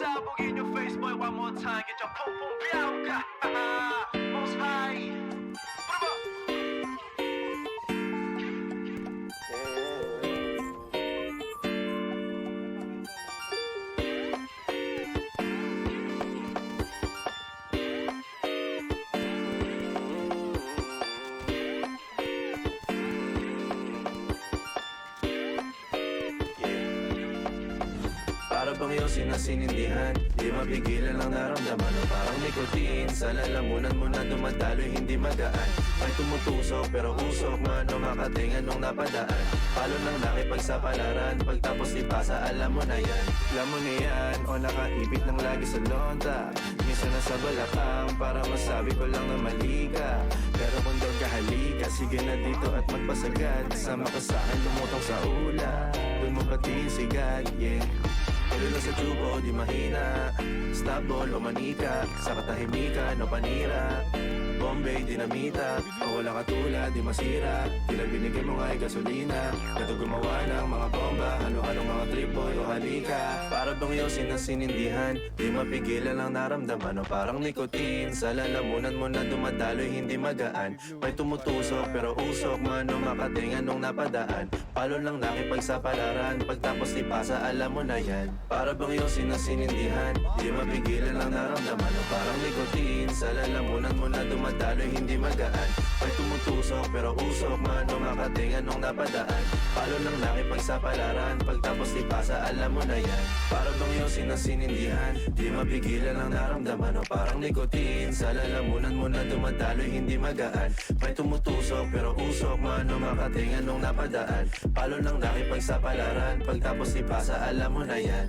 pasabog in your face, boy, one more time. Get your pum pum bianca. Most high. Put 'em up. Para bang iyong sinasinindihan, di mapigilan ang naramdaman o parang nicotine. Sa lalamunan mo na dumadaloy, hindi magaan. May tumutusok pero usok man o makatingan nung napadaan. Palo ng nakipagsapalaran, pagtapos ipasa alam mo na yan. Alam mo na yan o nakaibig ng lagi sa lonta. Minsan nasa balakang para masabi ko lang na mali ka. Pero kung doon ka halika, sige na dito at magpasagad. Sama ka sa'kin lumutang sa ula, doon mo patiin sigad, yeah. Tuloy lang sa tubo, di mahina. Stop ball o manika, sa katahimikan o panira. Bombay, dinamita, o wala katulad, di masira. Tila binigay mo nga ay gasolina. Kato gumawa ng mga bomba, halo-halong mga trip boy o halika. Para bang iyong sinasinindihan, di mapigilan ang naramdaman o parang nicotine. Sa lalamunan mo na dumadaloy, hindi magaan. May tumutusok pero usok man o makatingan nung napadaan. Palo lang nakipagsapalaran, pagtapos ipasa alam mo na yan. Para bang iyong sinasinindihan, di mapigilan ang naramdaman o parang nicotine. Sa lalamunan mo na dumadaloy, hindi magaan. May tumutusok pero usok man o makatingan nung napadaan. Palo lang nakipagsapalaran, pagtapos ipasa alam mo na yan. Para bang iyong sinasinindihan, di mapigilan ang naramdaman o parang nicotine. Sa lalamunan mo na dumadaloy, hindi magaan. May tumutusok pero usok man o makatingan nung napadaan. Palo lang nakipagsapalaran, pagtapos ipasa alam mo na yan.